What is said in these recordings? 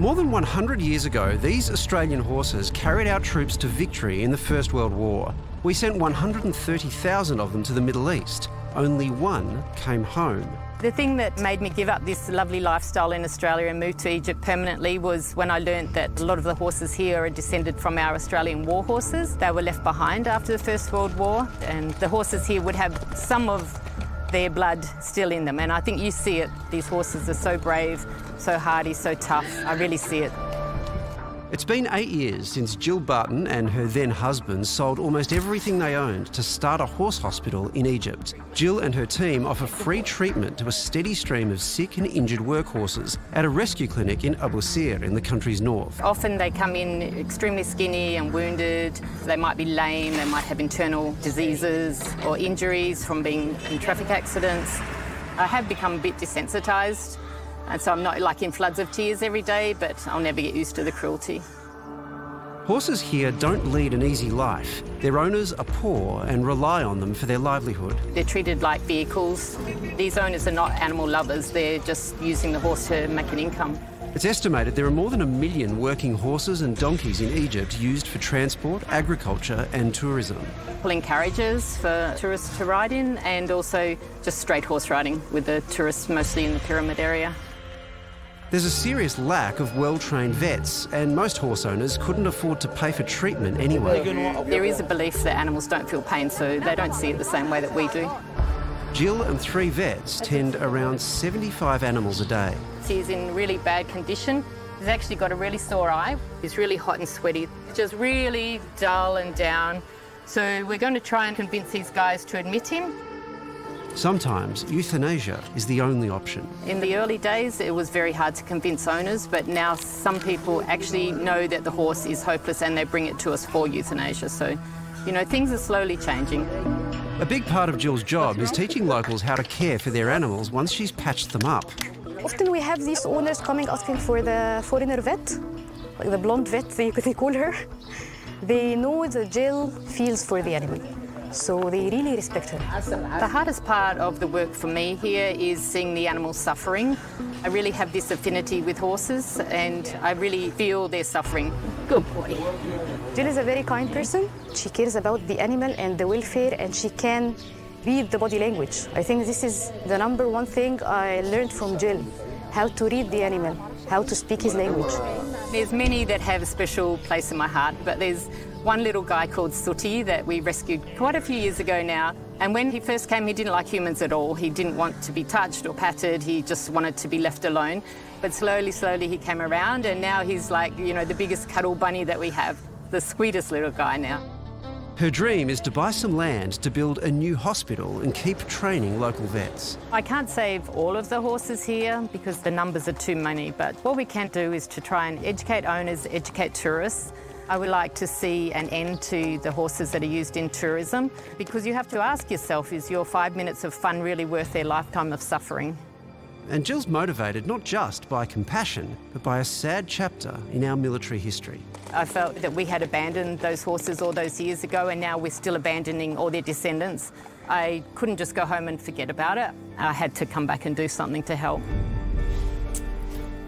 More than 100 years ago, these Australian horses carried our troops to victory in the First World War. We sent 130,000 of them to the Middle East. Only one came home. The thing that made me give up this lovely lifestyle in Australia and move to Egypt permanently was when I learnt that a lot of the horses here are descended from our Australian war horses. They were left behind after the First World War, and the horses here would have some of their blood still in them. And I think you see it. These horses are so brave, so hardy, so tough. I really see it. It's been 8 years since Jill Barton and her then husband sold almost everything they owned to start a horse hospital in Egypt. Jill and her team offer free treatment to a steady stream of sick and injured workhorses at a rescue clinic in Abu Sir in the country's north. Often they come in extremely skinny and wounded. They might be lame, they might have internal diseases or injuries from being in traffic accidents. I have become a bit desensitised. And so I'm not like in floods of tears every day, but I'll never get used to the cruelty. Horses here don't lead an easy life. Their owners are poor and rely on them for their livelihood. They're treated like vehicles. These owners are not animal lovers. They're just using the horse to make an income. It's estimated there are more than 1 million working horses and donkeys in Egypt used for transport, agriculture and tourism. Pulling carriages for tourists to ride in, and also just straight horse riding with the tourists mostly in the pyramid area. There's a serious lack of well-trained vets, and most horse owners couldn't afford to pay for treatment anyway. There is a belief that animals don't feel pain, so they don't see it the same way that we do. Jill and 3 vets tend around 75 animals a day. He's in really bad condition. He's actually got a really sore eye. He's really hot and sweaty, just really dull and down. So we're going to try and convince these guys to admit him. Sometimes euthanasia is the only option. In the early days, it was very hard to convince owners, but now some people actually know that the horse is hopeless and they bring it to us for euthanasia. So, you know, things are slowly changing. A big part of Jill's job is teaching locals how to care for their animals once she's patched them up. Often we have these owners coming asking for the foreigner vet, like the blonde vet, they call her. They know that Jill feels for the animal, so they really respect her. The hardest part of the work for me here is seeing the animals suffering. I really have this affinity with horses and I really feel their suffering. Good boy. Jill is a very kind person. She cares about the animal and the welfare, and she can read the body language. I think this is the #1 thing I learned from Jill, how to read the animal, how to speak his language. There's many that have a special place in my heart, but there's one little guy called Sooty that we rescued quite a few years ago now. And when he first came, he didn't like humans at all. He didn't want to be touched or patted. He just wanted to be left alone. But slowly, slowly he came around, and now he's like, you know, the biggest cuddle bunny that we have, the sweetest little guy now. Her dream is to buy some land to build a new hospital and keep training local vets. I can't save all of the horses here because the numbers are too many, but what we can do is to try and educate owners, educate tourists. I would like to see an end to the horses that are used in tourism, because you have to ask yourself, is your 5 minutes of fun really worth their lifetime of suffering? And Jill's motivated not just by compassion, but by a sad chapter in our military history. I felt that we had abandoned those horses all those years ago, and now we're still abandoning all their descendants. I couldn't just go home and forget about it. I had to come back and do something to help.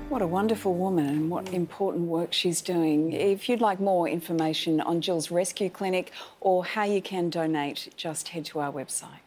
What a wonderful woman and what important work she's doing. If you'd like more information on Jill's rescue clinic or how you can donate, just head to our website.